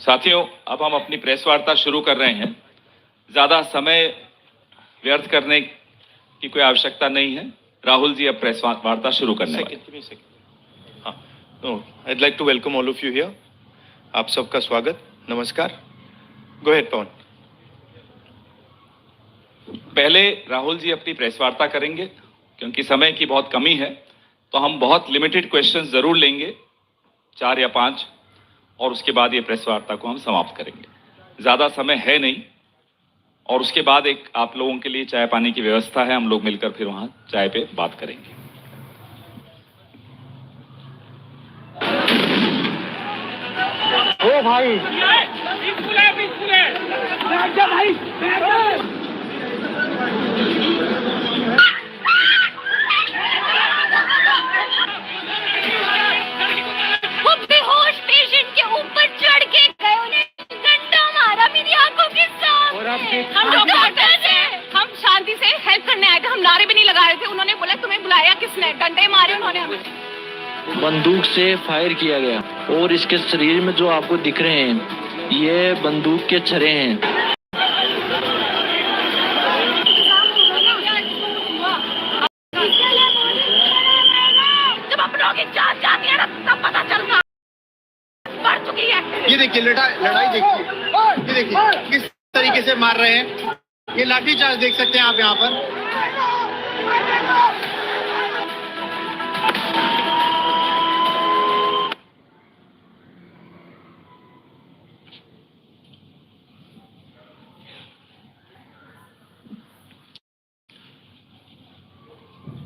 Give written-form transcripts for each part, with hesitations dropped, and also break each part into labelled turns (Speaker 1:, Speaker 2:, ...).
Speaker 1: साथियों, अब हम अपनी प्रेस वार्ता शुरू कर रहे हैं। ज्यादा समय व्यर्थ करने की कोई आवश्यकता नहीं है। राहुल जी अब प्रेस वार्ता शुरू करने वाले।
Speaker 2: I'd like to welcome all of you here. आप सबका स्वागत, नमस्कार. Go ahead, पवन.
Speaker 1: पहले राहुल जी अपनी प्रेस वार्ता करेंगे, क्योंकि समय की बहुत कमी है, तो हम बहुत लिमिटेड क्वेश्चंस जरूर लेंगे, 4 या 5, और उसके बाद ये प्रेस वार्ता को हम समाप्त करेंगे। ज्यादा समय है नहीं, और उसके बाद एक आप लोगों के लिए चाय पानी की व्यवस्था है, हम लोग मिलकर फिर वहां चाय पे बात करेंगे।
Speaker 3: ओ भाई
Speaker 4: बेहोश पेशेंट के ऊपर चढ़ के गए, उन्हें डंडा मारा मेरी आंखों के सामने। हम लोग डॉक्टर्स हैं, हम शांति से हेल्प करने आए थे, हम नारे भी नहीं लगा रहे थे। उन्होंने बोला तुम्हें बुलाया किसने? डंडे मारे उन्होंने हमें।
Speaker 5: बंदूक से फायर किया गया और इसके शरीर में जो आपको दिख रहे हैं ये बंदूक के छर्रे हैं।
Speaker 4: जब अपनों की जान जाती है ना तब पता चलता मर चुकी है।
Speaker 3: ये देखिए लड़ाई देखिए, ये देखिए किस तरीके से मार रहे हैं। ये लाठी चार्ज देख सकते हैं आप यहाँ पर।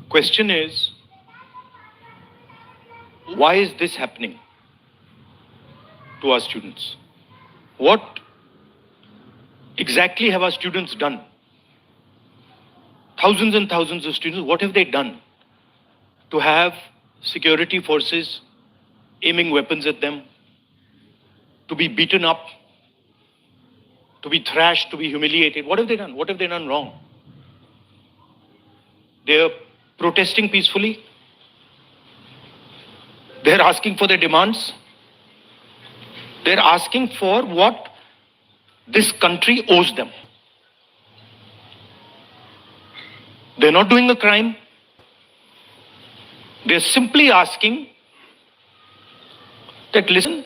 Speaker 2: Question is, why is this happening to our students? What exactly have our students done? Thousands and thousands of students, what have they done to have security forces aiming weapons at them, to be beaten up, to be thrashed, to be humiliated? What have they done? What have they done wrong? They're protesting peacefully. They're asking for their demands. They're asking for what this country owes them. They're not doing a crime. They're simply asking that, listen,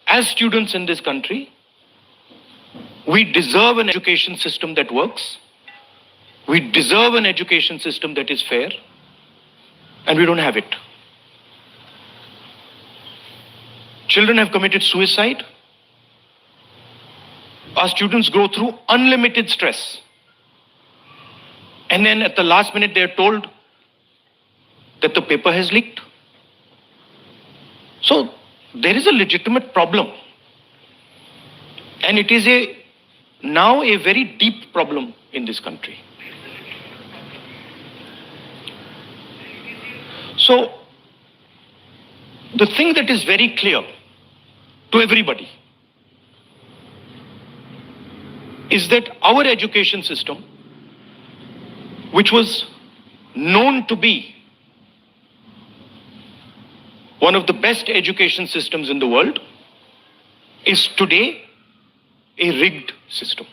Speaker 2: as students in this country, we deserve an education system that works. We deserve an education system that is fair, and we don't have it. Children have committed suicide. Our students go through unlimited stress. And then at the last minute, they are told that the paper has leaked. So there is a legitimate problem. And it is now a very deep problem in this country. So, the thing that is very clear to everybody is that our education system, which was known to be one of the best education systems in the world, is today a rigged system.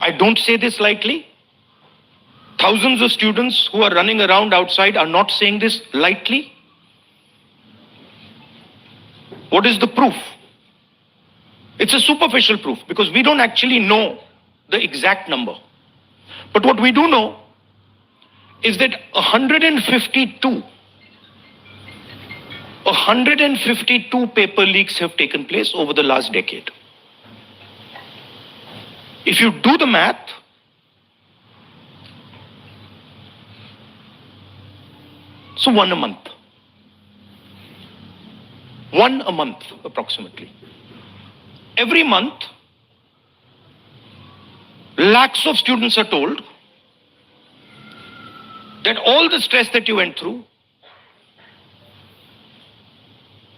Speaker 2: I don't say this lightly. Thousands of students who are running around outside are not saying this lightly. What is the proof? It's a superficial proof because we don't actually know the exact number. But what we do know is that 152 paper leaks have taken place over the last decade. If you do the math, so one a month approximately. Every month, lakhs of students are told that all the stress that you went through,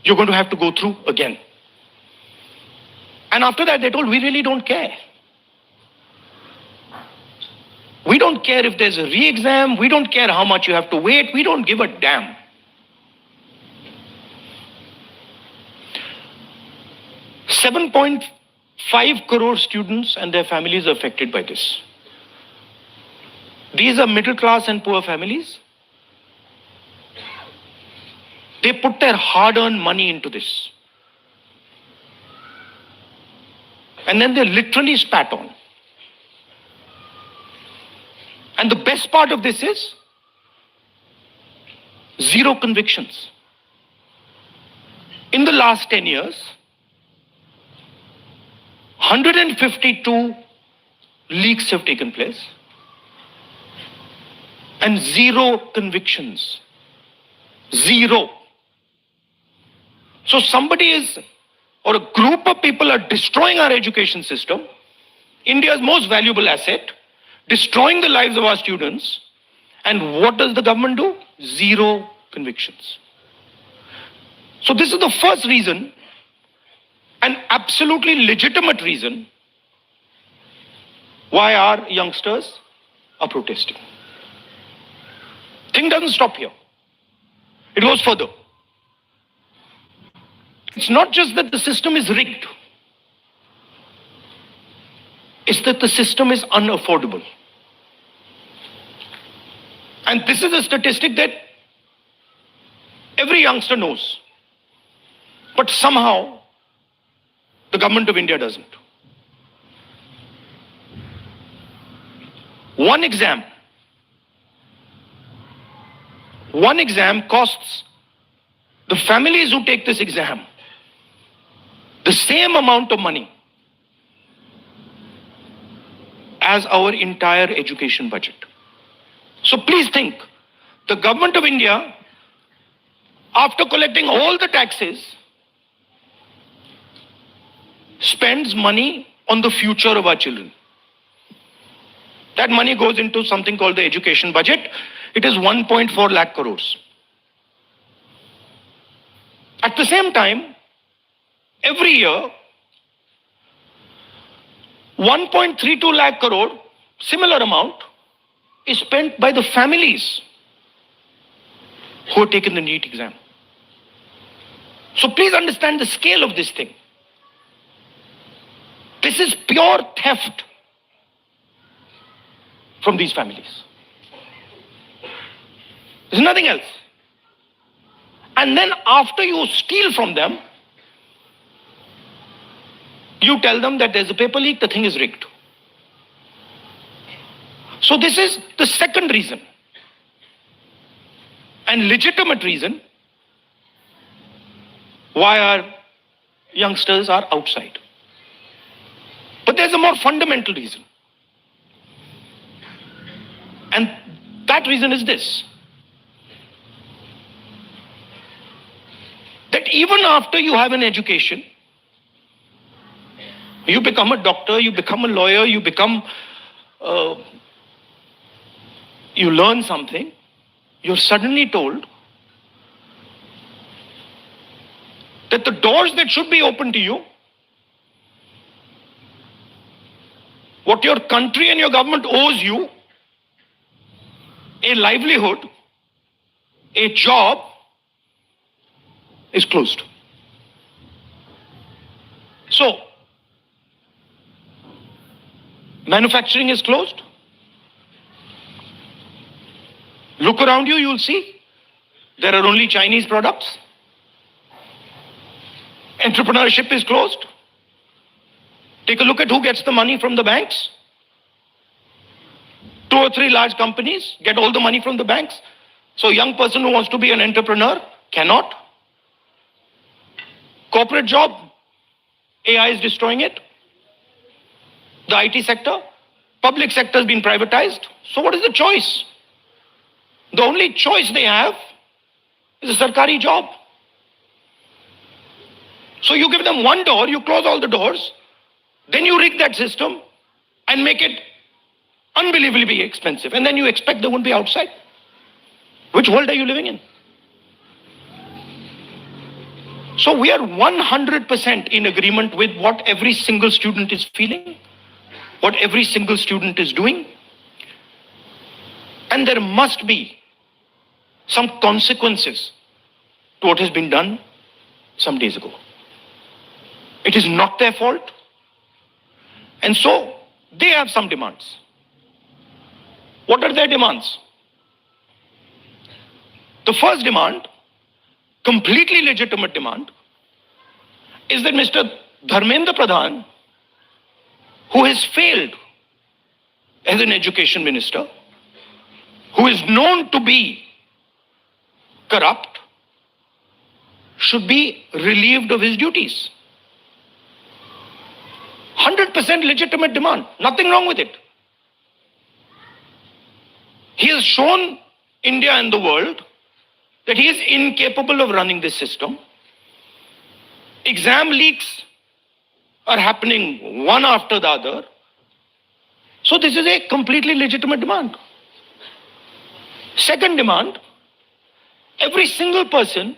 Speaker 2: you're going to have to go through again. And after that, they're told, we really don't care. We don't care if there's a re-exam. We don't care how much you have to wait. We don't give a damn. 7.5 crore students and their families are affected by this. These are middle class and poor families. They put their hard-earned money into this. And then they're literally spat on. And the best part of this is zero convictions. In the last 10 years, 152 leaks have taken place and zero convictions. Zero. So somebody is, or a group of people are destroying our education system, India's most valuable asset, destroying the lives of our students. And what does the government do? Zero convictions. So this is the first reason, an absolutely legitimate reason, why our youngsters are protesting. Thing doesn't stop here. It goes further. It's not just that the system is rigged. It's that the system is unaffordable. And this is a statistic that every youngster knows. But somehow, the government of India doesn't. One exam costs the families who take this exam the same amount of money as our entire education budget. So please think, the government of India, after collecting all the taxes, spends money on the future of our children. That money goes into something called the education budget. It is 1.4 lakh crores. At the same time, every year, 1.32 lakh crore, similar amount, is spent by the families who have taken the NEET exam. So please understand the scale of this thing. This is pure theft from these families. There's nothing else. And then after you steal from them, you tell them that there's a paper leak, the thing is rigged. So this is the second reason, and legitimate reason, why our youngsters are outside. But there's a more fundamental reason. And that reason is this: that even after you have an education, you become a doctor, you become a lawyer, you become, you learn something, you're suddenly told that the doors that should be open to you, what your country and your government owes you, a livelihood, a job, is closed. So, manufacturing is closed. Look around you, you'll see there are only Chinese products. Entrepreneurship is closed. Take a look at who gets the money from the banks. 2 or 3 large companies get all the money from the banks. So a young person who wants to be an entrepreneur cannot. Corporate job, AI is destroying it. The IT sector, public sector has been privatized. So what is the choice? The only choice they have is a sarkari job. So you give them one door, you close all the doors, then you rig that system and make it unbelievably expensive. And then you expect they won't be outside. Which world are you living in? So we are 100% in agreement with what every single student is feeling, what every single student is doing. And there must be some consequences to what has been done some days ago. It is not their fault. And so they have some demands. What are their demands? The first demand, completely legitimate demand, is that Mr. Dharmendra Pradhan, who has failed as an education minister, who is known to be corrupt, should be relieved of his duties. 100% legitimate demand, nothing wrong with it. He has shown India and the world that he is incapable of running this system. Exam leaks are happening one after the other. So this is a completely legitimate demand. Second demand, every single person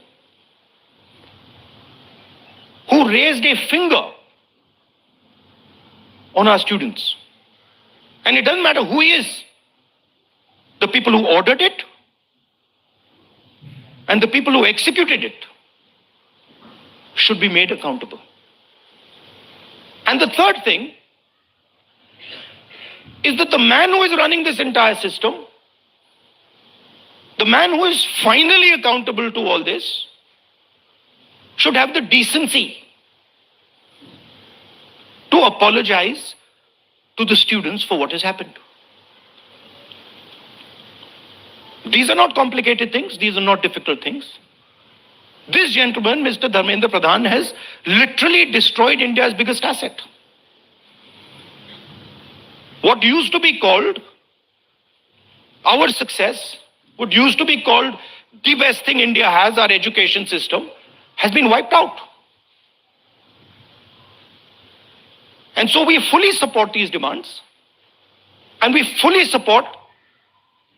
Speaker 2: who raised a finger on our students, and it doesn't matter who he is, the people who ordered it and the people who executed it should be made accountable. And the third thing is that the man who is running this entire system, the man who is finally accountable to all this, should have the decency to apologize to the students for what has happened. These are not complicated things. These are not difficult things. This gentleman, Mr. Dharmendra Pradhan, has literally destroyed India's biggest asset. What used to be called our success, what used to be called the best thing India has, our education system, has been wiped out. And so we fully support these demands, and we fully support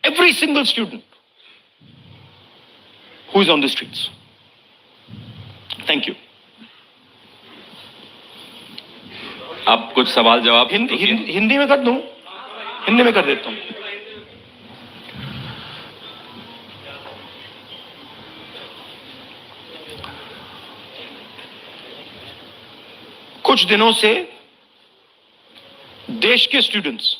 Speaker 2: every single student who is on the streets. Thank you.
Speaker 1: आप कुछ सवाल जवाब
Speaker 2: हिंदी में कर दूं? हिंदी में कर देता हूं. कुछ दिनों से देश के स्टूडेंट्स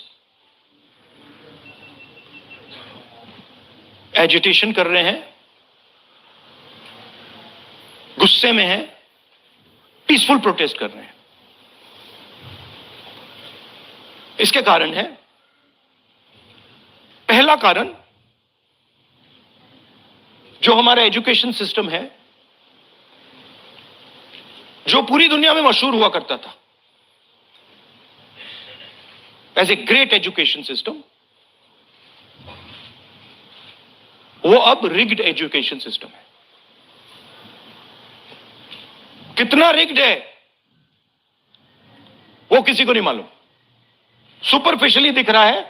Speaker 2: एजिटेशन कर रहे हैं, गुस्से में हैं, पीसफुल प्रोटेस्ट कर रहे हैं. इसके कारण है, पहला कारण, जो हमारा एजुकेशन सिस्टम है, जो पूरी दुनिया में मशहूर हुआ करता था as a great education system, वो अब रिग्ड एजुकेशन सिस्टम है. कितना रिग्ड है वो किसी को नहीं मालूम. सुपरफिशियली दिख रहा है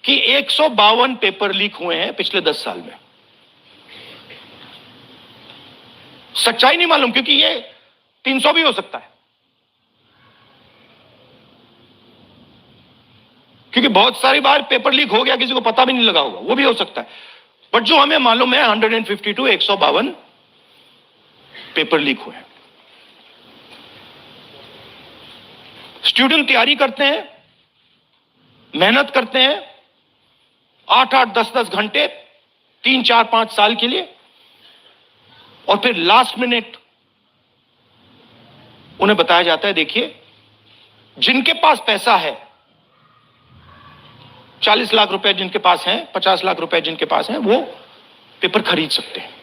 Speaker 2: कि 152 पेपर लीक हुए हैं पिछले 10 साल में. सच्चाई नहीं मालूम, क्योंकि ये 300 भी हो सकता है, क्योंकि बहुत सारी बार पेपर लीक हो गया, किसी को पता भी नहीं लगा होगा, वो भी हो सकता है. बट जो हमें मालूम है 152 152 पेपर लीक हुए हैं. स्टूडेंट तैयारी करते हैं, मेहनत करते हैं 8-8 10-10 घंटे 3-4-5 साल के लिए, और फिर लास्ट मिनट उन्हें बताया जाता है, देखिए जिनके पास पैसा है, 40 लाख रुपए जिनके पास हैं, 50 लाख रुपए जिनके पास हैं, वो पेपर खरीद सकते हैं.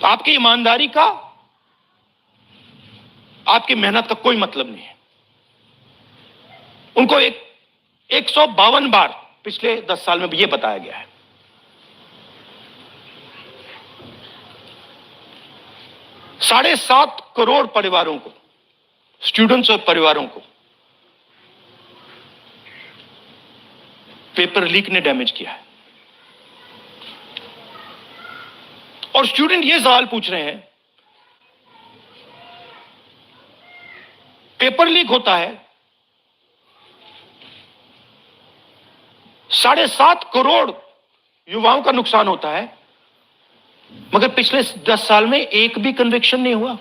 Speaker 2: आपकी ईमानदारी का, आपकी मेहनत का कोई मतलब नहीं है. उनको 152 बार पिछले 10 साल में भी ये बताया गया है. $7.5 करोड़ परिवारों को, स्टूडेंट्स और परिवारों को पेपर लीक ने डैमेज किया है. और स्टूडेंट ये सवाल पूछ रहे हैं, पेपर लीक होता है, 7.5 करोड़ युवाओं का नुकसान होता है, मगर पिछले 10 साल में एक भी कन्विक्शन नहीं हुआ,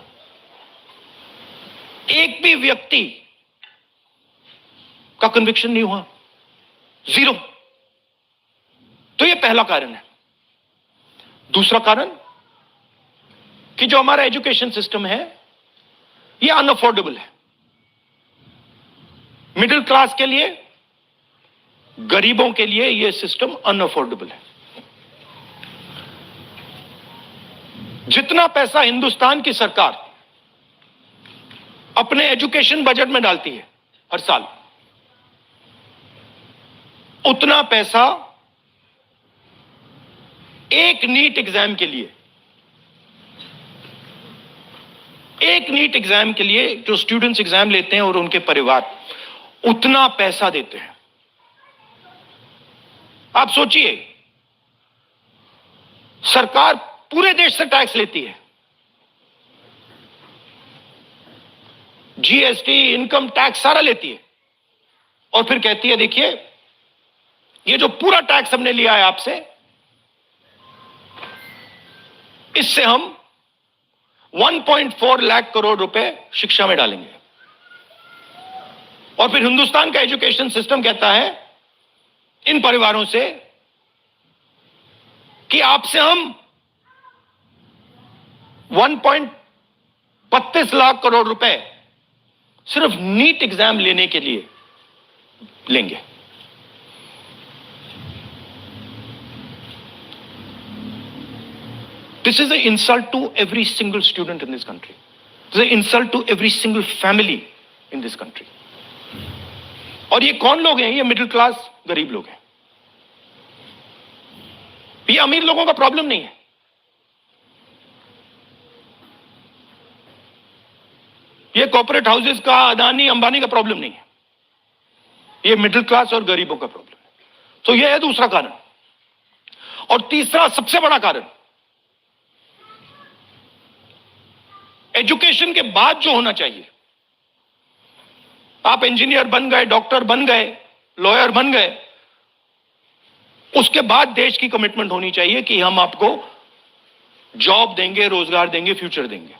Speaker 2: एक भी व्यक्ति का कन्विक्शन नहीं हुआ, जीरो। तो यह पहला कारण है। दूसरा कारण कि जो हमारा एजुकेशन सिस्टम है यह अनअफोर्डेबल है। मिडिल क्लास के लिए, गरीबों के लिए यह सिस्टम अनअफोर्डेबल है। जितना पैसा हिंदुस्तान की सरकार अपने एजुकेशन बजट में डालती है हर साल, उतना पैसा एक नीट एग्जाम के लिए, जो स्टूडेंट्स एग्जाम लेते हैं और उनके परिवार, उतना पैसा देते हैं। आप सोचिए, सरकार पूरे देश से टैक्स लेती है, जीएसटी, इनकम टैक्स सारा लेती है, और फिर कहती है देखिए ये जो पूरा टैक्स हमने लिया है आपसे, इससे हम 1.4 लाख करोड़ रुपए शिक्षा में डालेंगे। और फिर हिंदुस्तान का एजुकेशन सिस्टम कहता है इन परिवारों से कि आपसे हम 1.32 लाख करोड़ रुपए सिर्फ नीट एग्जाम लेने के लिए लेंगे। This is an insult to every single student in this country. This is an insult to every single family in this country. और ये कौन लोग हैं? ये मिडिल क्लास गरीब लोग हैं। ये अमीर लोगों का प्रॉब्लम नहीं है। ये कॉर्पोरेट हाउसेस का, अदानी अंबानी का प्रॉब्लम नहीं है। ये मिडिल क्लास और गरीबों का प्रॉब्लम है। तो यह है दूसरा कारण। और तीसरा सबसे बड़ा कारण, एजुकेशन के बाद जो होना चाहिए, आप इंजीनियर बन गए, डॉक्टर बन गए, लॉयर बन गए, उसके बाद देश की कमिटमेंट होनी चाहिए कि हम आपको जॉब देंगे, रोजगार देंगे, फ्यूचर देंगे।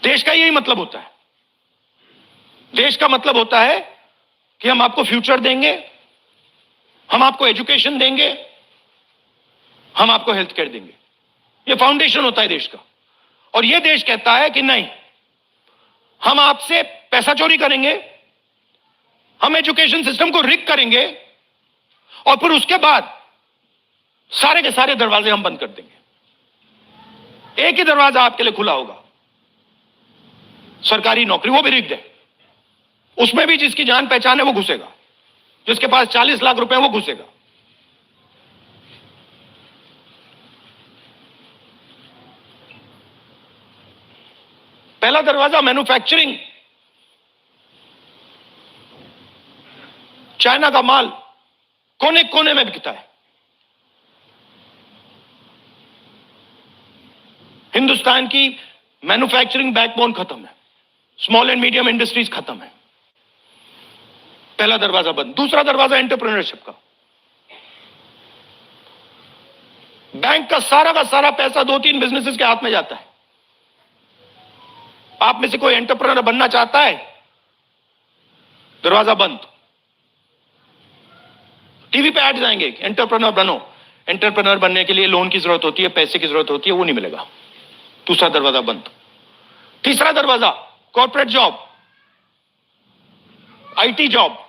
Speaker 2: देश का यही मतलब होता है। देश का मतलब होता है कि हम आपको फ्यूचर देंगे, हम आपको एजुकेशन देंगे, हम आपको हेल्थ केयर देंगे। यह फाउंडेशन होता है देश का। और यह देश कहता है कि नहीं, हम आपसे पैसा चोरी करेंगे, हम एजुकेशन सिस्टम को रिग करेंगे, और फिर उसके बाद सारे के सारे दरवाजे हम बंद कर देंगे। एक ही दरवाजा आपके लिए खुला होगा, सरकारी नौकरी, वो भी रिग्ड है। उसमें भी जिसकी जान पहचान है वो घुसेगा, जिसके पास 40 लाख रुपए वो घुसेगा। पहला दरवाजा मैन्युफैक्चरिंग, चाइना का माल कोने कोने में बिकता है। हिंदुस्तान की मैन्युफैक्चरिंग बैकबोन खत्म है, स्मॉल एंड मीडियम इंडस्ट्रीज खत्म है। पहला दरवाजा बंद। दूसरा दरवाजा एंटरप्रेन्योरशिप का। बैंक का सारा पैसा 2-3 बिजनेसेस के हाथ में जाता है। आप में से कोई एंटरप्रेन्योर बनना चाहता है, दरवाजा बंद। टीवी पे ऐड जाएंगे, एंटरप्रेन्योर बनो। एंटरप्रेन्योर बनने के लिए लोन की जरूरत होती है, पैसे की जरूरत होती है, वो नहीं मिलेगा। दूसरा दरवाजा बंद। तीसरा दरवाजा कॉर्पोरेट जॉब, आईटी जॉब,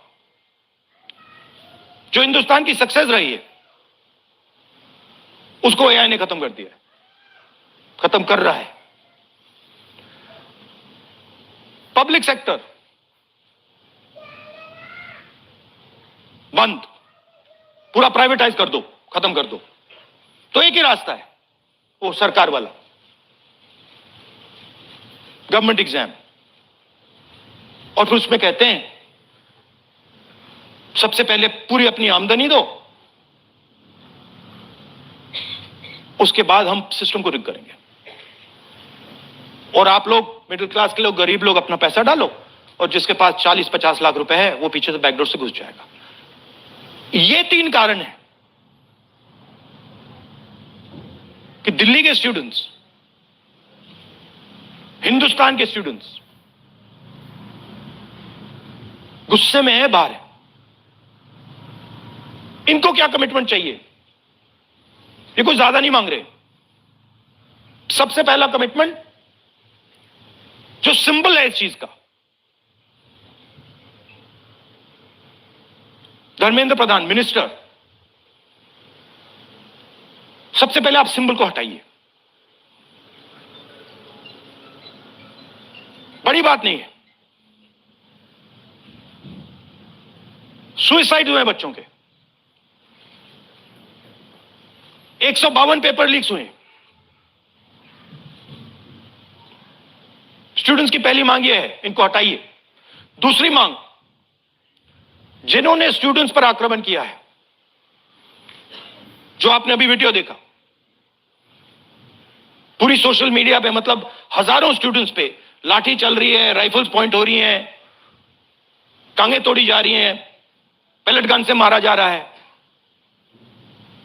Speaker 2: जो हिंदुस्तान की सक्सेस रही है, उसको एआई ने खत्म कर दिया, खत्म कर रहा है। पब्लिक सेक्टर बंद, पूरा प्राइवेटाइज कर दो, खत्म कर दो। तो एक ही रास्ता है, वो सरकार वाला, गवर्नमेंट एग्जाम। और फिर उसमें कहते हैं सबसे पहले पूरी अपनी आमदनी दो, उसके बाद हम सिस्टम को रिग करेंगे। और आप लोग मिडिल क्लास के लोग, गरीब लोग अपना पैसा डालो, और जिसके पास 40-50 लाख रुपए है वो पीछे से बैकडोर से घुस जाएगा। ये 3 कारण है कि दिल्ली के स्टूडेंट्स, हिंदुस्तान के स्टूडेंट्स गुस्से में है, बाहर है। इनको क्या कमिटमेंट चाहिए? ये कुछ ज्यादा नहीं मांग रहे। सबसे पहला कमिटमेंट जो सिंबल है इस चीज का, धर्मेंद्र प्रधान मिनिस्टर, सबसे पहले आप सिंबल को हटाइए। बड़ी बात नहीं है। सुइसाइड हुए बच्चों के, 152 पेपर लीक्स हुए। स्टूडेंट्स की पहली मांग यह है, इनको हटाइए। दूसरी मांग, जिन्होंने स्टूडेंट्स पर आक्रमण किया है, जो आपने अभी वीडियो देखा, पूरी सोशल मीडिया पे, मतलब हजारों स्टूडेंट्स पे लाठी चल रही है, राइफल्स पॉइंट हो रही हैं, टांगे तोड़ी जा रही हैं, पेलेट गन से मारा जा रहा है।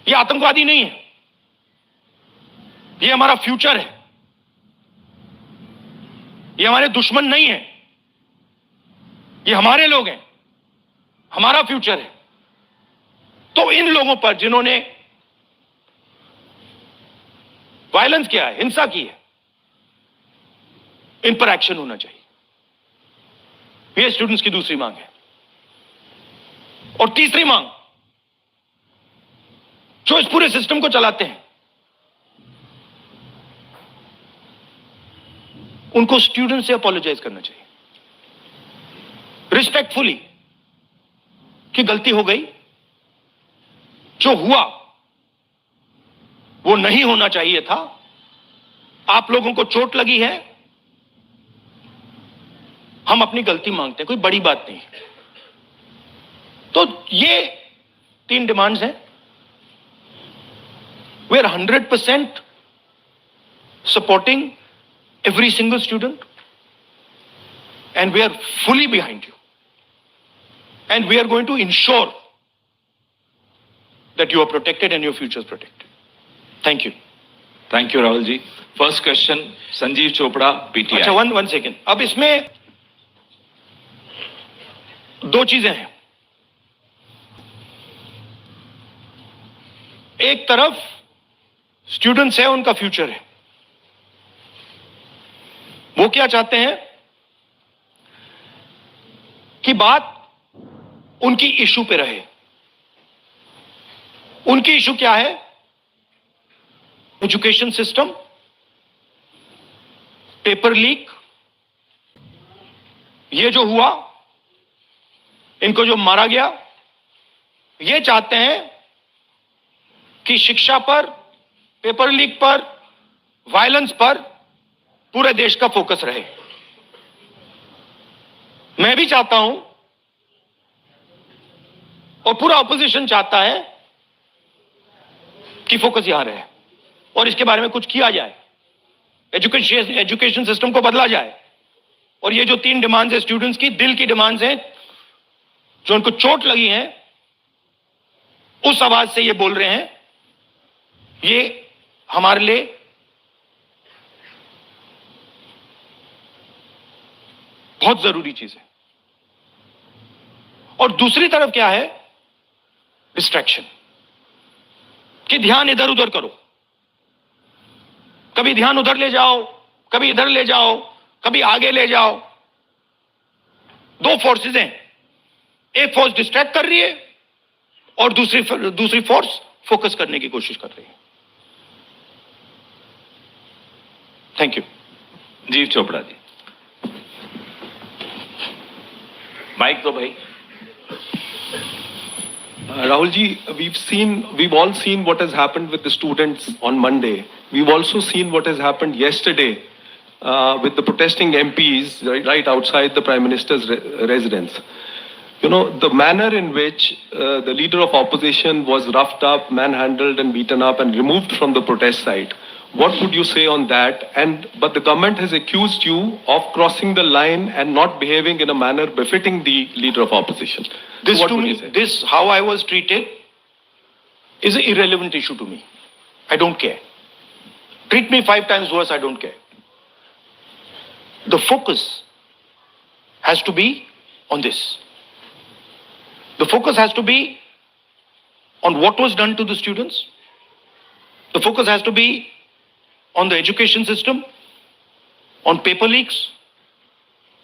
Speaker 2: यह आतंकवादी नहीं है, यह हमारा फ्यूचर है, ये हमारे दुश्मन नहीं है, ये हमारे लोग हैं, हमारा फ्यूचर है। तो इन लोगों पर जिन्होंने वायलेंस किया है, हिंसा की है, इन पर एक्शन होना चाहिए। ये स्टूडेंट्स की दूसरी मांग है। और तीसरी मांग, जो इस पूरे सिस्टम को चलाते हैं, उनको स्टूडेंट से अपोलोजाइज करना चाहिए रिस्पेक्टफुली कि गलती हो गई, जो हुआ वो नहीं होना चाहिए था, आप लोगों को चोट लगी है, हम अपनी गलती मांगते हैं, कोई बड़ी बात नहीं। तो ये 3 डिमांड्स हैं। We are 100% supporting every single student, and we are fully behind you, and we are going to ensure that you are protected and your future is protected. Thank you.
Speaker 1: Thank you Rahul ji. First question Sanjeev Chopra, PTI.
Speaker 2: अच्छा, one second. अब इसमें 2 चीजें हैं। एक तरफ students है, उनका future है, वो क्या चाहते हैं कि बात उनकी इशू पे रहे। उनकी इशू क्या है? एजुकेशन सिस्टम, पेपर लीक, ये जो हुआ, इनको जो मारा गया, ये चाहते हैं कि शिक्षा पर, पेपर लीक पर, वायलेंस पर पूरे देश का फोकस रहे। मैं भी चाहता हूं और पूरा ऑपोजिशन चाहता है कि फोकस यहां रहे और इसके बारे में कुछ किया जाए, एजुकेशन सिस्टम को बदला जाए। और ये जो 3 डिमांड्स है स्टूडेंट्स की, दिल की डिमांड्स हैं, जो उनको चोट लगी है, उस आवाज से ये बोल रहे हैं, ये हमारे लिए बहुत जरूरी चीज है। और दूसरी तरफ क्या है? डिस्ट्रैक्शन, कि ध्यान इधर उधर करो, कभी ध्यान उधर ले जाओ, कभी इधर ले जाओ, कभी आगे ले जाओ। 2 फोर्सेस हैं, एक फोर्स डिस्ट्रैक्ट कर रही है और दूसरी फोर्स फोकस करने की कोशिश कर रही है। Thank you.
Speaker 1: जीव चोपड़ा जी, माइक दो भाई।
Speaker 6: Rahul ji, we've all seen what has happened with the students on Monday. We've also seen what has happened yesterday with the protesting MPs right outside the Prime Minister's residence. You know, the manner in which the leader of opposition was roughed up, manhandled and beaten up and removed from the protest site. What would you say on that? But the government has accused you of crossing the line and not behaving in a manner befitting the leader of opposition.
Speaker 2: This
Speaker 6: What
Speaker 2: to
Speaker 6: would
Speaker 2: me,
Speaker 6: you say?
Speaker 2: this how I was treated is an irrelevant issue to me. I don't care. Treat me 5 times worse, I don't care. The focus has to be on this. The focus has to be on what was done to the students. The focus has to be on the education system, on paper leaks,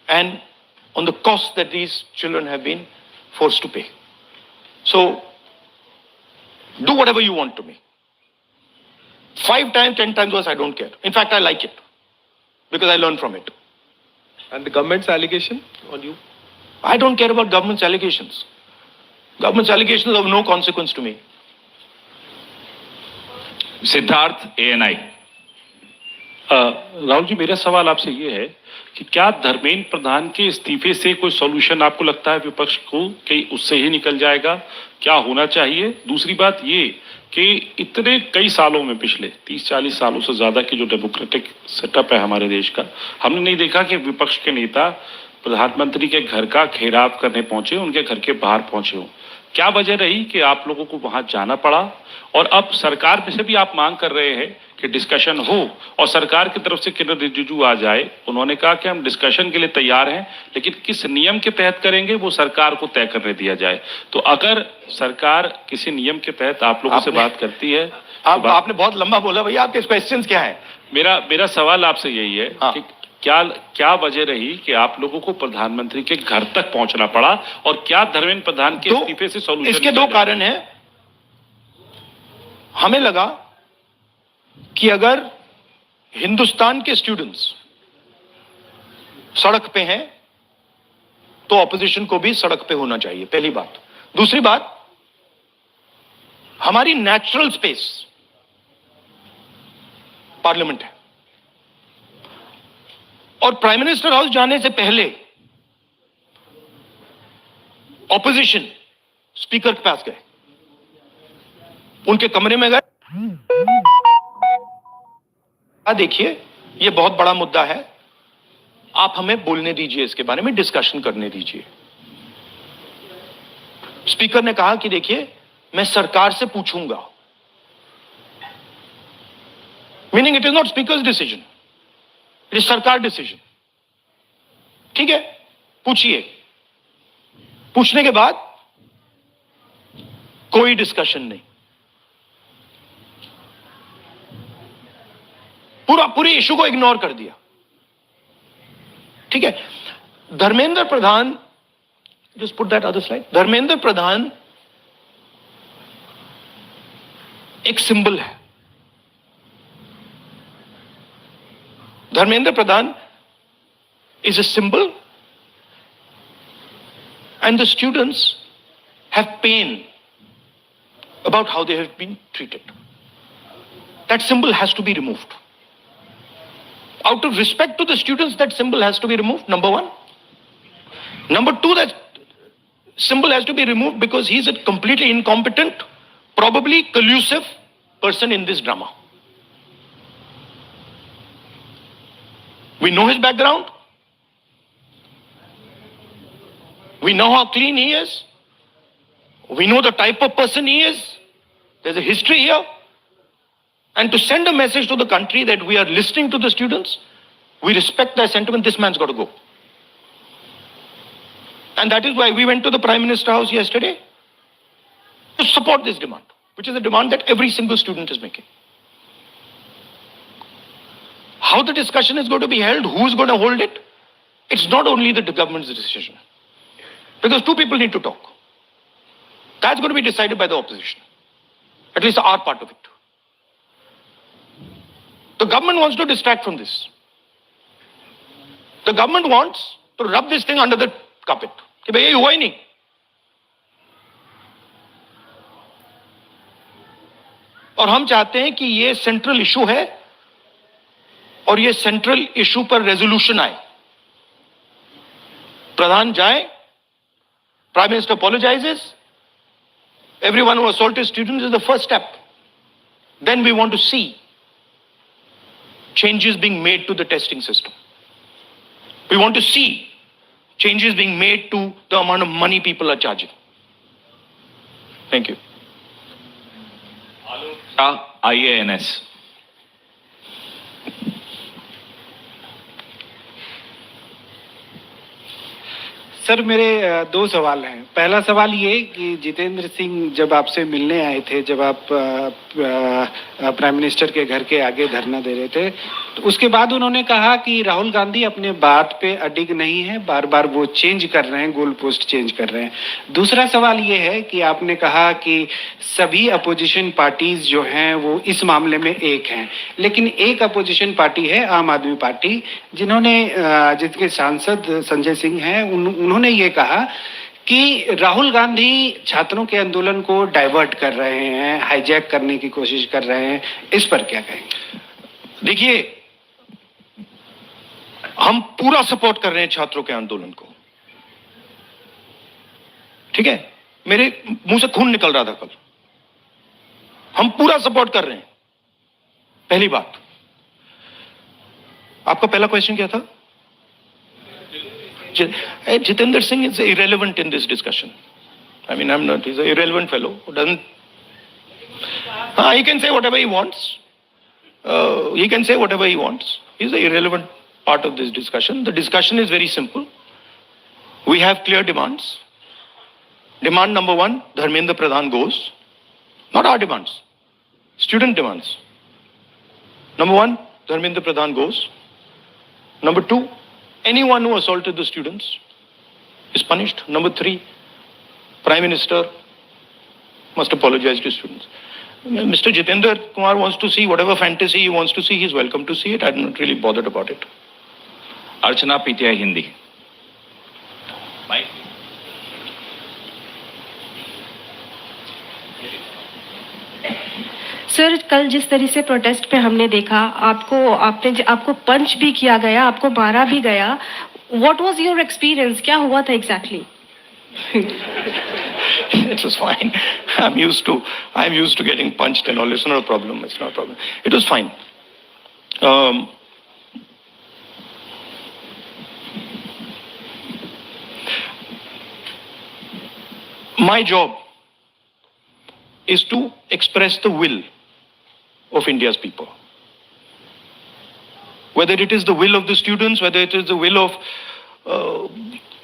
Speaker 2: and on the costs that these children have been forced to pay. So, do whatever you want to me. 5 times, 10 times worse, I don't care. In fact, I like it because I learn from it.
Speaker 6: And the government's allegation on you?
Speaker 2: I don't care about government's allegations. Government's allegations are of no consequence to me.
Speaker 1: Siddharth ANI।
Speaker 7: Rahul ji, मेरा सवाल आपसे ये है कि क्या धर्मेंद्र प्रधान के इस्तीफे से कोई सॉल्यूशन आपको लगता है विपक्ष को कि उससे ही निकल जाएगा? क्या होना चाहिए? दूसरी बात ये कि इतने कई सालों में, पिछले 30-40 सालों से ज्यादा की जो डेमोक्रेटिक सेटअप है हमारे देश का, हमने नहीं देखा कि विपक्ष के नेता प्रधानमंत्री के घर का घेराव करने पहुंचे, उनके घर के बाहर पहुंचे हो। क्या वजह रही कि आप लोगों को वहां जाना पड़ा? और अब सरकार में से भी आप मांग कर रहे हैं कि डिस्कशन हो और सरकार की तरफ से किरण रिजिजू आ जाए। उन्होंने कहा कि हम डिस्कशन के लिए तैयार हैं, लेकिन किस नियम के तहत करेंगे वो सरकार को तय करने दिया जाए। तो अगर सरकार किसी नियम के तहत आप लोगों से बात करती है,
Speaker 2: आपने बहुत लंबा बोला भैया, आपके क्वेश्चंस क्या है?
Speaker 7: मेरा सवाल आपसे यही है कि क्या वजह रही कि आप लोगों को प्रधानमंत्री के घर तक पहुंचना पड़ा और क्या धर्मेंद्र प्रधान के इस्तीफे से सॉल्यूशन?
Speaker 2: इसके 2 कारण हैं। हमें लगा कि अगर हिंदुस्तान के स्टूडेंट्स सड़क पे हैं तो ऑपोजिशन को भी सड़क पे होना चाहिए, पहली बात। दूसरी बात, हमारी नेचुरल स्पेस पार्लियामेंट है और प्राइम मिनिस्टर हाउस जाने से पहले ऑपोजिशन स्पीकर के पास गए, उनके कमरे में गए। देखिए, यह बहुत बड़ा मुद्दा है, आप हमें बोलने दीजिए, इसके बारे में डिस्कशन करने दीजिए। स्पीकर ने कहा कि देखिए, मैं सरकार से पूछूंगा। Meaning it is not speakers decision, it is सरकार डिसीजन। ठीक है, पूछिए। पूछने के बाद कोई डिस्कशन नहीं, पूरे इशू को इग्नोर कर दिया। ठीक है, Dharmendra Pradhan, just put that other slide. Dharmendra Pradhan एक सिंबल है। Dharmendra Pradhan is a symbol, and the students have pain about how they have been treated. That symbol has to be removed. Out of respect to the students, that symbol has to be removed, number 1. Number 2, that symbol has to be removed because he's a completely incompetent, probably collusive person in this drama. We know his background. We know how clean he is. We know the type of person he is. There's a history here. And to send a message to the country that we are listening to the students, we respect their sentiment, this man's got to go. And that is why we went to the Prime Minister House yesterday to support this demand, which is a demand that every single student is making. How the discussion is going to be held, who's going to hold it, it's not only the government's decision. Because 2 people need to talk. That's going to be decided by the opposition. At least our part of it. The government wants to distract from this. The government wants to rub this thing under the carpet. कि भाई ये हुआ ही नहीं. और हम चाहते हैं कि ये सेंट्रल इशू है और ये सेंट्रल इशू पर रेजोल्यूशन आए। प्रधान जाए, prime minister apologizes, everyone who assaulted students is the first step. Then we want to see changes being made to the testing system. We want to see changes being made to the amount of money people are charging. Thank you.
Speaker 1: IANS।
Speaker 8: Sir मेरे दो सवाल हैं। पहला सवाल ये कि जितेंद्र सिंह जब आपसे मिलने आए थे, जब आप प्राइम मिनिस्टर के घर के आगे धरना दे रहे थे, तो उसके बाद उन्होंने कहा कि राहुल गांधी अपने बात पे अडिग नहीं है, बार बार वो चेंज कर रहे हैं, गोल पोस्ट चेंज कर रहे हैं। दूसरा सवाल ये है कि आपने कहा कि सभी अपोजिशन पार्टीज जो हैं वो इस मामले में एक हैं, लेकिन एक अपोजिशन पार्टी है आम आदमी पार्टी, जिसके सांसद संजय सिंह हैं, उन्होंने ये कहा कि राहुल गांधी छात्रों के आंदोलन को डाइवर्ट कर रहे हैं, हाईजैक करने की कोशिश कर रहे हैं। इस पर क्या कहेंगे?
Speaker 2: देखिए, हम पूरा सपोर्ट कर रहे हैं छात्रों के आंदोलन को, ठीक है? मेरे मुंह से खून निकल रहा था कल। हम पूरा सपोर्ट कर रहे हैं। पहली बात। आपका पहला क्वेश्चन क्या था? Jitendra Singh is irrelevant in this discussion. I mean, I'm not. He's an irrelevant fellow who doesn't. He can say whatever he wants. He can say whatever he wants. He's an irrelevant part of this discussion. The discussion is very simple. We have clear demands. Demand number one, Dharmendra Pradhan goes. Not our demands. Student demands. Number one, Dharmendra Pradhan goes. Number two, anyone who assaulted the students is punished. Number three, Prime Minister must apologize to students. Mr. Jitendra Kumar wants to see whatever fantasy he wants to see. He's welcome to see it. I'm not really bothered about it.
Speaker 1: Archana PTI Hindi.
Speaker 9: Sir, कल जिस तरह से protest पे हमने देखा, आपको पंच भी किया गया, आपको मारा भी गया। What was your experience? क्या हुआ था exactly?
Speaker 2: It was fine. I'm used to getting punched and all. It's not a problem. It's not a problem. It was fine. My job is to express the will of India's people. Whether it is the will of the students, whether it is the will of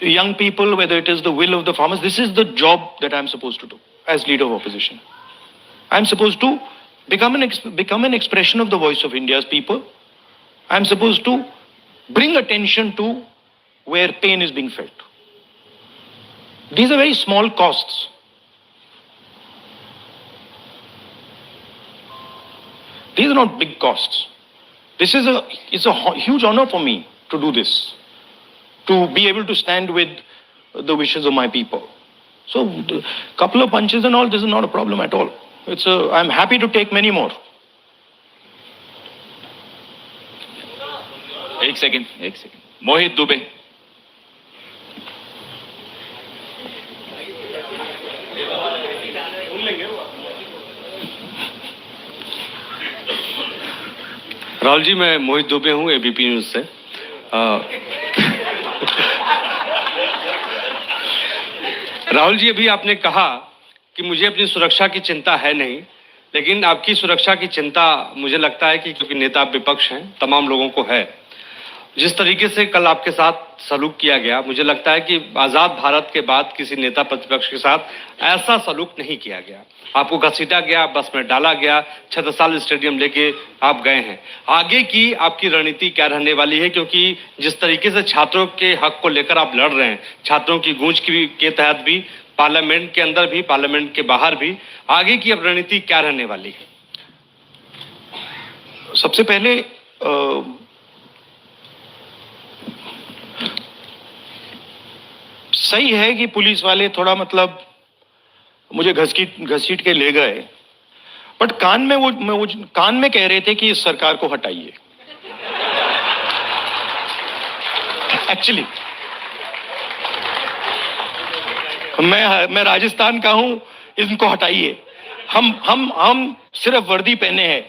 Speaker 2: young people, whether it is the will of the farmers, this is the job that I'm supposed to do as leader of opposition. I'm supposed to become an expression of the voice of India's people. I'm supposed to bring attention to where pain is being felt. These are very small costs. These are not big costs. It's a huge honor for me to do this, to be able to stand with the wishes of my people. So, a couple of punches and all, this is not a problem at all. I'm happy to take many more.
Speaker 1: एक second. मोहित दुबे।
Speaker 10: राहुल जी, मैं मोहित दुबे हूँ ABP news से। राहुल जी, अभी आपने कहा कि मुझे अपनी सुरक्षा की चिंता है नहीं, लेकिन आपकी सुरक्षा की चिंता मुझे लगता है कि क्योंकि नेता विपक्ष हैं, तमाम लोगों को है। जिस तरीके से कल आपके साथ सलूक किया गया, मुझे लगता है कि आज़ाद भारत के बाद किसी नेता प्रतिपक्ष के साथ ऐसा सलूक नहीं किया गया। आपको घसीटा गया, बस में डाला गया, छत्रसाल स्टेडियम लेके आप गए हैं। आगे की आपकी रणनीति क्या रहने वाली है? क्योंकि जिस तरीके से छात्रों के हक को लेकर आप लड़ रहे हैं, छात्रों की गूंज के तहत भी, पार्लियामेंट के अंदर भी, पार्लियामेंट के बाहर भी, आगे की अब रणनीति क्या रहने वाली है?
Speaker 2: सबसे पहले सही है कि पुलिस वाले थोड़ा मुझे घसीट के ले गए, बट कान में कह रहे थे कि इस सरकार को हटाइए। एक्चुअली मैं राजस्थान का हूं, इनको हटाइए। हम सिर्फ वर्दी पहने हैं।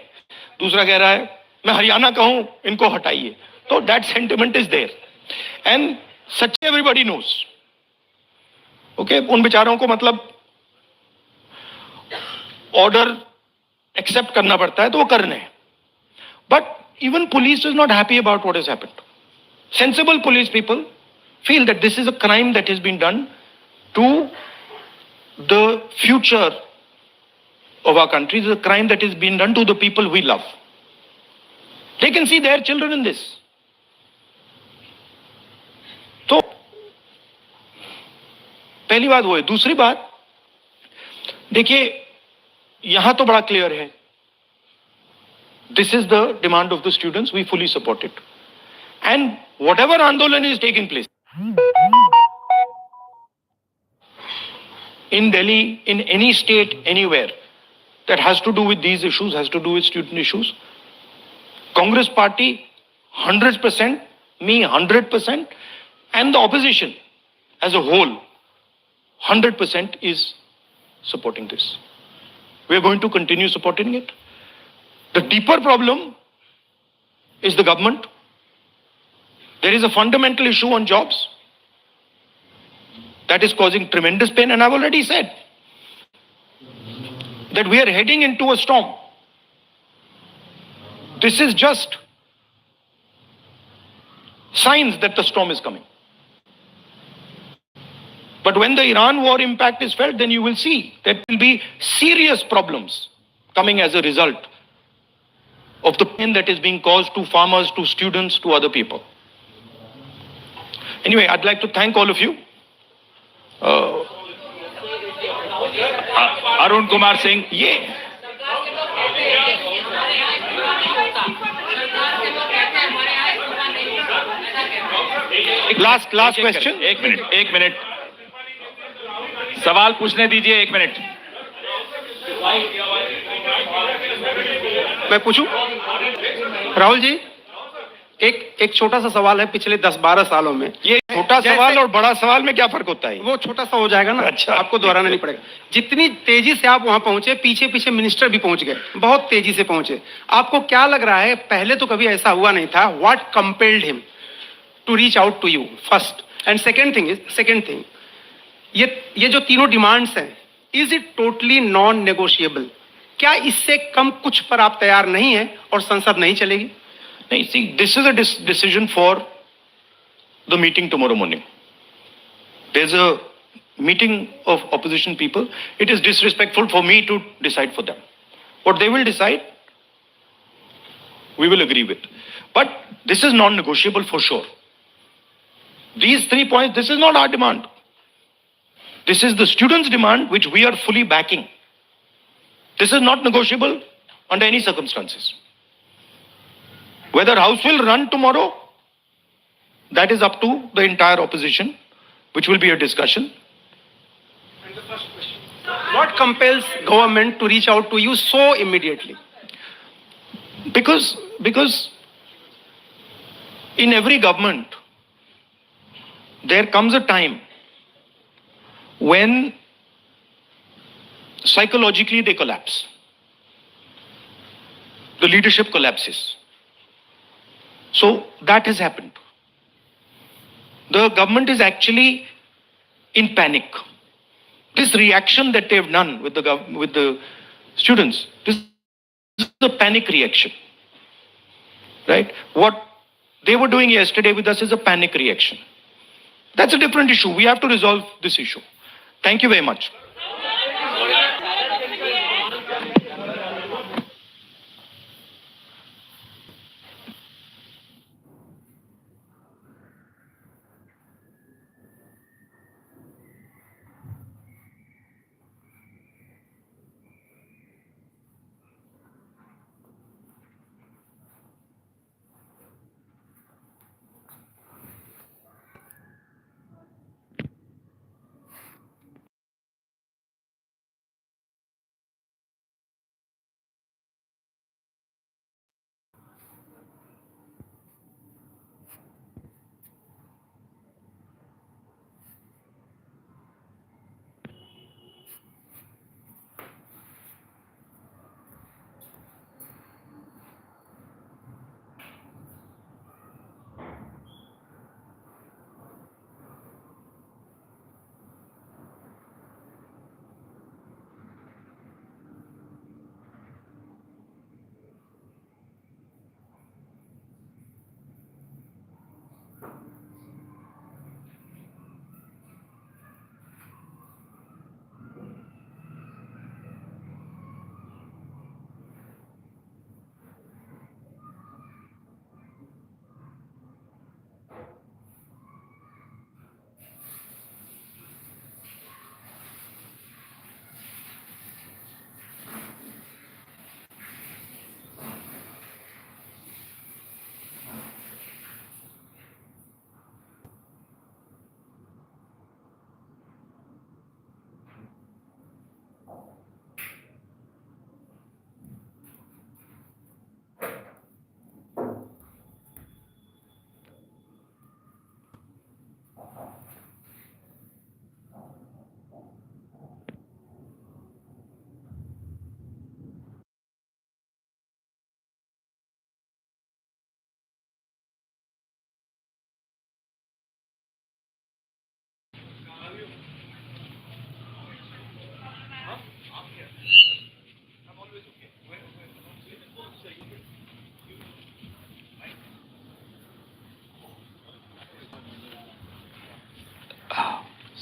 Speaker 2: दूसरा कह रहा है मैं हरियाणा का हूं, इनको हटाइए। तो that sentiment is there and such everybody knows. Okay, उन बेचारों को ऑर्डर एक्सेप्ट करना पड़ता है, तो वो करने। But even police is not happy about what is happened. Sensible police people feel that this is a crime that has been done to the future of our country. This is a crime that has been done to the people we love. They can see their children in this. तो पहली बात वो है. दूसरी बात, देखिए यहां तो बड़ा क्लियर है. This is the demand of the students. We fully support it. And whatever Andolan is taking place in Delhi, in any state, anywhere that has to do with these issues, has to do with student issues, Congress party 100%, me 100%, and the opposition as a whole 100% is supporting this. We are going to continue supporting it. The deeper problem is the government. There is a fundamental issue on jobs that is causing tremendous pain, and I've already said that we are heading into a storm. This is just signs that the storm is coming. But when the Iran war impact is felt, then you will see there will be serious problems coming as a result of the pain that is being caused to farmers, to students, to other people. Anyway, I'd like to thank all of you.
Speaker 1: Arun Kumar Singh,
Speaker 2: ये last question.
Speaker 1: एक minute सवाल पूछने दीजिए. 1 minute.
Speaker 8: मैं पूछूं? राहुल जी, एक छोटा सा सवाल है. पिछले 10-12 सालों में
Speaker 2: ये छोटा सवाल और बड़ा सवाल में क्या फर्क होता है?
Speaker 8: वो छोटा सा हो जाएगा ना.
Speaker 2: अच्छा,
Speaker 8: आपको दोहराना नहीं पड़ेगा. जितनी तेजी से आप वहां पहुंचे, पीछे पीछे मिनिस्टर भी पहुंच गए, बहुत तेजी से पहुंचे. आपको क्या लग रहा है, पहले तो कभी ऐसा हुआ नहीं था? What compelled him to reach out to you first? And second thing, ये जो तीनों डिमांड्स हैं, is it totally non negotiable? क्या इससे कम कुछ पर आप तैयार नहीं है और संसद नहीं चलेगी?
Speaker 2: नहीं, see, this is a decision for the meeting tomorrow morning. There's a meeting of opposition people. It is disrespectful for me to decide for them. What they will decide, we will agree with. But this is non-negotiable for sure. These 3 points, this is not our demand. This is the students' demand, which we are fully backing. This is not negotiable under any circumstances. Whether House will run tomorrow, that is up to the entire opposition, which will be a discussion.
Speaker 8: What compels government to reach out to you so immediately?
Speaker 2: Because in every government, there comes a time when psychologically they collapse. The leadership collapses. So that has happened. The government is actually in panic. This reaction that they've done with the students, this is a panic reaction, right? What they were doing yesterday with us is a panic reaction. That's a different issue. We have to resolve this issue. Thank you very much.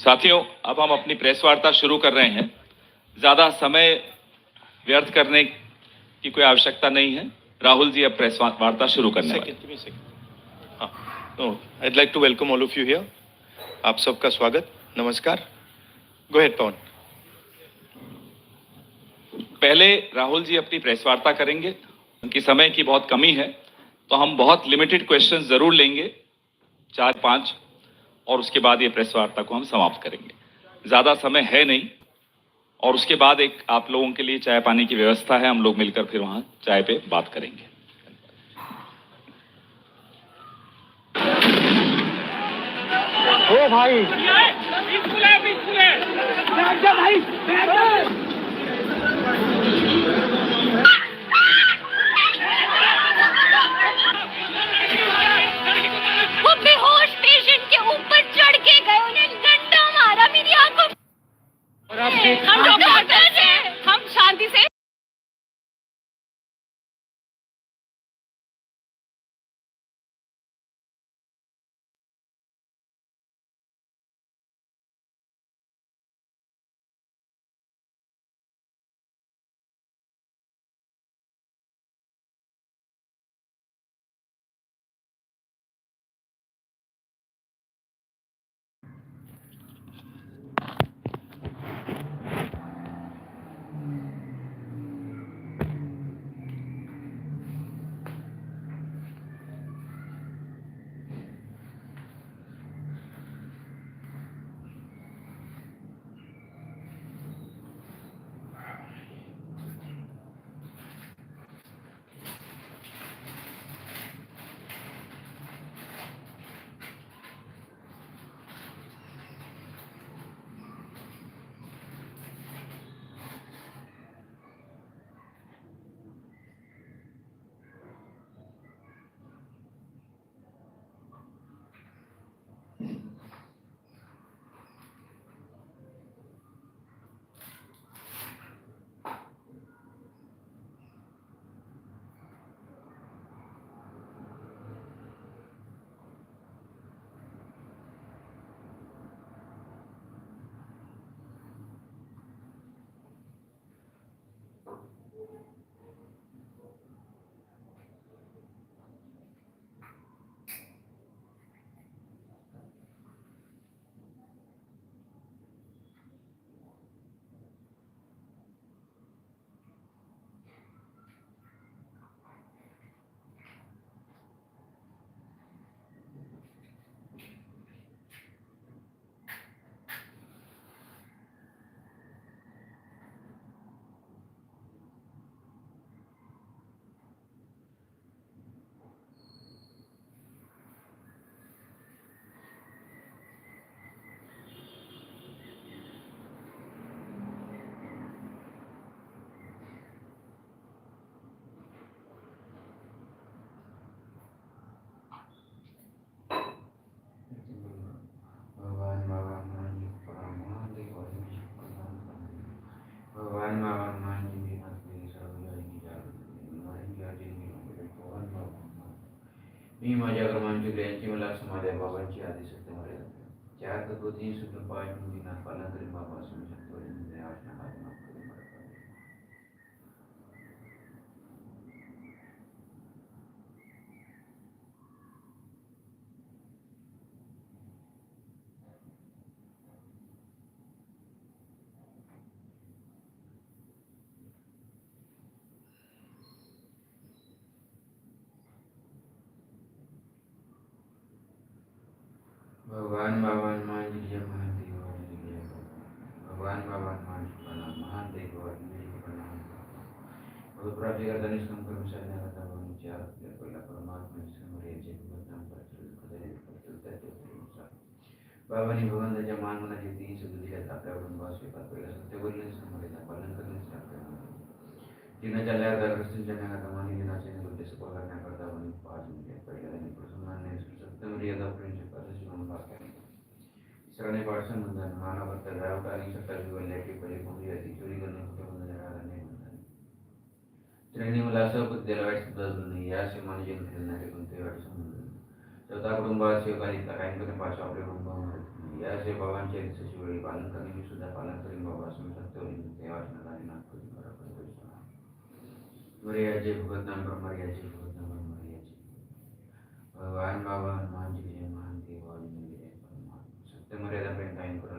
Speaker 1: साथियों, अब हम अपनी press वार्ता शुरू कर रहे हैं। ज्यादा समय व्यर्थ करने की कोई आवश्यकता नहीं है। राहुल जी अब प्रेस वार्ता शुरू करने वाले हैं।
Speaker 2: I'd like to welcome all of you here. आप सबका स्वागत, नमस्कार. Go ahead, पवन.
Speaker 1: पहले राहुल जी अपनी प्रेस वार्ता करेंगे। उनकी समय की बहुत कमी है, तो हम बहुत लिमिटेड क्वेश्चंस जरूर लेंगे, 4-5, और उसके बाद ये प्रेस वार्ता को हम समाप्त करेंगे। ज्यादा समय है नहीं, और उसके बाद एक आप लोगों के लिए चाय पानी की व्यवस्था है। हम लोग मिलकर फिर वहां चाय पे बात करेंगे।
Speaker 3: ओ भाई
Speaker 4: वो बेहोश पेशेंट के ऊपर चढ़ के गए, उन्हें डंडा मारा मेरी आंखों। हम लोग डॉक्टर्स हैं, हम शांति से।
Speaker 11: मी माझ्या क्रमांक यांची मला समाध्या बाबांची आदेश असते मला चार तत्वती सुटून पाय मुलींना पालन करीन बाबा असू शकतो भगवान बाबान मान लीजिए महान देव लीजिए भगवान बाबान मान प्रणाम महान देव लीजिए प्रणाम बहुत प्राप्ति करता निष्काम कर्म करने का तब हम चार पहिला परमात्मा समोर याचे बदनाम करते बाबांनी भगवंताच्या मान मनाची तीन शब्द दिल्यात आपल्याकडून वास स्वीकार पहिला सत्यवल्ली समोरेचा पालन करण्यास लागते जिना चालल्या दरस्थित जनाला मानी दिनाचे उद्देश करण्याकरता आपण पाच मिनिटे पहिल्या प्रसंगाने सत्यमर्यादा प्रिन्सिपल सगळ्यांनी पाठशान म्हणतात मानवता रावटा आणि सत्ता विवरल्याची पहिले मोठी होती चोरी करणे कुठे बंद नाही म्हणतात त्यांनी मला असं पद्धतीला वाईट सुद्धा नाही या सीमाने जन्म फिरणारे कोणते वाईट संबंध स्वतः कुटुंबात सहकारिता कायमपणे पाठवा आपल्या कुटुंबामध्ये या से भगवान के सचिव पालन करने में सुधा पालन करें बाबा सुन सकते हो मर्याजे भगत नाम पर मर्याजे भगत नाम पर मर्याजे भगवान बाबा हनुमान जी विजय महान देव सत्य मर्यादा प्रेम कायम करो